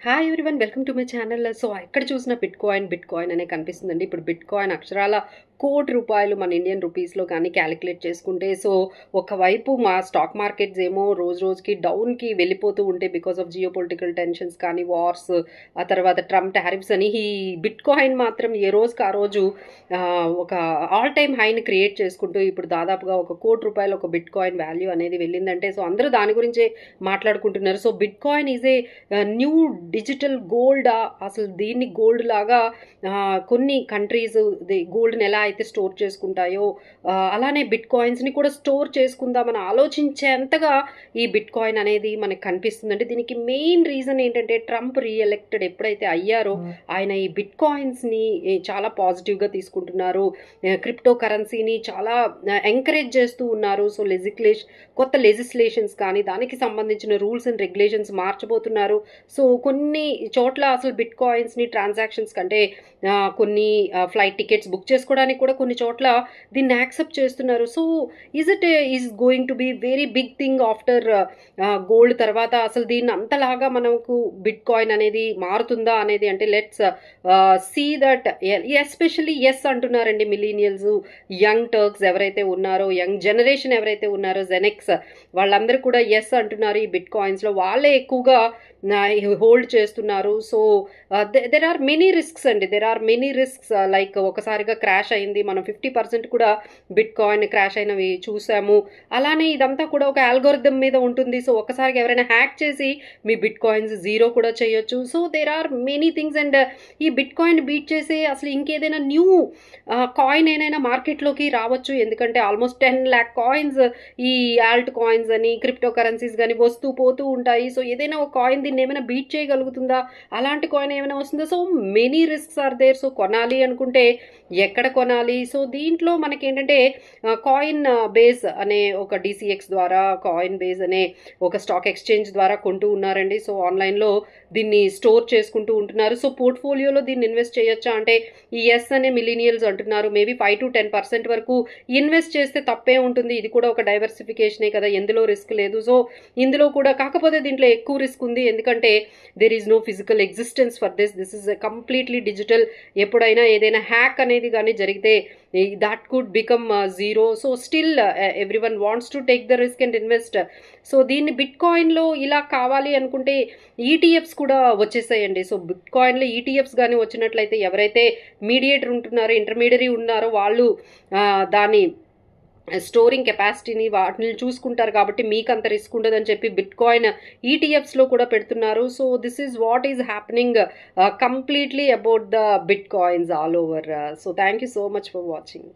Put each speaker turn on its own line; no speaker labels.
Hi everyone welcome to my channel. So ఎక్కడ చూసిన bit coin అనే కనిపిస్తుందండి. ఇప్పుడు బిట్ కాయిన్ అక్షరాల ₹1,00,00,000 మన ఇండియన్ రూపీస్లో కానీ క్యాలిక్యులేట్ చేసుకుంటే, సో ఒకవైపు మా స్టాక్ మార్కెట్స్ ఏమో రోజు రోజుకి డౌన్కి వెళ్ళిపోతూ ఉంటే because of geo political tensions కానీ, వార్స్, ఆ తర్వాత ట్రంప్ టారిఫ్స్ అని ఈ బిట్ కాయిన్ మాత్రం ఏ రోజుకి ఆ రోజు ఒక ఆల్ టైమ్ హైని క్రియేట్ చేసుకుంటూ ఇప్పుడు దాదాపుగా ₹1,00,00,000 ఒక బిట్ కాయిన్ వాల్యూ అనేది వెళ్ళిందంటే, సో అందరూ దాని గురించే మాట్లాడుకుంటున్నారు. So bit coin is a new digital గోల్డా, అసలు దీన్ని గోల్డ్ లాగా కొన్ని కంట్రీస్ గోల్డ్ని ఎలా అయితే స్టోర్ చేసుకుంటాయో అలానే బిట్ కాయిన్స్ని కూడా స్టోర్ చేసుకుందామని ఆలోచించేంతగా ఈ బిట్ కాయిన్ అనేది మనకు కనిపిస్తుందంటే, దీనికి మెయిన్ రీజన్ ఏంటంటే ట్రంప్ రీఎలెక్టెడ్ ఎప్పుడైతే అయ్యారో ఆయన ఈ బిట్ కాయిన్స్ని చాలా పాజిటివ్గా తీసుకుంటున్నారు. క్రిప్టో కరెన్సీని చాలా ఎంకరేజ్ చేస్తూ ఉన్నారు. సో కొత్త లెజిస్లేషన్స్ కానీ దానికి సంబంధించిన రూల్స్ అండ్ రెగ్యులేషన్స్ మార్చబోతున్నారు. సో కొన్ని చోట్ల అసలు బిట్ కాయిన్స్ని ట్రాన్సాక్షన్స్ కంటే కొన్ని ఫ్లైట్ టికెట్స్ బుక్ చేసుకోవడానికి కూడా కొన్ని చోట్ల దీన్ని యాక్సెప్ట్ చేస్తున్నారు. So is going to be very big thing after gold తర్వాత అసలు దీన్ని అంతలాగా మనకు బిట్ కాయిన్ అనేది మారుతుందా అనేది, అంటే లెట్స్ సీ దట్ ఎస్పెషల్లీ ఎస్ అంటున్నారండి మిలీనియల్స్, యంగ్ టర్క్స్ ఎవరైతే ఉన్నారో, యంగ్ జనరేషన్ ఎవరైతే ఉన్నారో, జెనెక్స్, వాళ్ళందరూ కూడా ఎస్ అంటున్నారు. ఈ బిట్ కాయిన్స్లో వాళ్ళే ఎక్కువగా హోల్డ్ చేస్తున్నారు. So there are many risks అండి, లైక్ ఒకసారిగా క్రాష్ అయింది, మనం 50% కూడా బిట్ కాయిన్ క్రాష్ అయినవి చూసాము. అలానే ఇదంతా కూడా ఒక ఆల్గోరిథం మీద ఉంటుంది. సో ఒకసారిగా ఎవరైనా హ్యాక్ చేసి మీ బిట్ కాయిన్స్ జీరో కూడా చేయొచ్చు. So there are many things. And ఈ బిట్ కాయిన్ బీట్ చేసే అసలు ఇంకేదైనా న్యూ కాయిన్ ఏదైనా మార్కెట్లోకి రావచ్చు. ఎందుకంటే ఆల్మోస్ట్ 10 lakh కాయిన్స్ ఈ ఆల్ట్ కాయిన్స్ అని, క్రిప్టో కరెన్సీస్ కానీ వస్తూ పోతూ ఉంటాయి. సో ఏదైనా ఒక కాయిన్ దీన్ని ఏమైనా బీట్ చేయగలుగుతుందా, అలాంటి కాయిన్ ఏమైనా వస్తుందా? So many risks are there. So కొనాలి అనుకుంటే ఎక్కడ కొనాలి? సో దీంట్లో మనకి ఏంటంటే కాయిన్ బేస్ అనే ఒక DCX ద్వారా, కాయిన్ బేస్ అనే ఒక స్టాక్ ఎక్స్చేంజ్ ద్వారా కొంటూ ఉన్నారండి. సో ఆన్లైన్లో దీన్ని స్టోర్ చేసుకుంటూ ఉంటున్నారు. సో పోర్ట్ఫోలియోలో దీన్ని ఇన్వెస్ట్ చేయొచ్చా అంటే ఈ ఎస్ అనే మిలీనియల్స్ అంటున్నారు. మేబీ 5 to 10% వరకు ఇన్వెస్ట్ చేస్తే తప్పే ఉంటుంది. ఇది కూడా ఒక డైవర్సిఫికేషనే కదా, ఎందులో రిస్క్ లేదు. సో ఇందులో కూడా కాకపోతే దీంట్లో ఎక్కువ రిస్క్ ఉంది. ఎందుకంటే there is no physical existence for this is completely digital. ఎప్పుడైనా ఏదైనా హ్యాక్ అనేది కానీ జరిగితే that could become zero. So still everyone wants to take the risk and invest. So దీన్ని బిట్ కాయిన్లో ఇలా కావాలి అనుకుంటే ETFs కూడా వచ్చేసాయండి. సో బిట్ కాయిన్లో ETFs కానీ వచ్చినట్లయితే ఎవరైతే మీడియేటర్ ఉంటున్నారో, ఇంటర్మీడియరీ ఉన్నారో వాళ్ళు దాని స్టోరింగ్ కెపాసిటీని వాటిని చూసుకుంటారు కాబట్టి మీకు అంత రిస్క్ ఉండదని చెప్పి బిట్ కాయిన్ ETFsలో కూడా పెడుతున్నారు. So this is what is happening completely about the bit coins all over. So thank you so much for watching.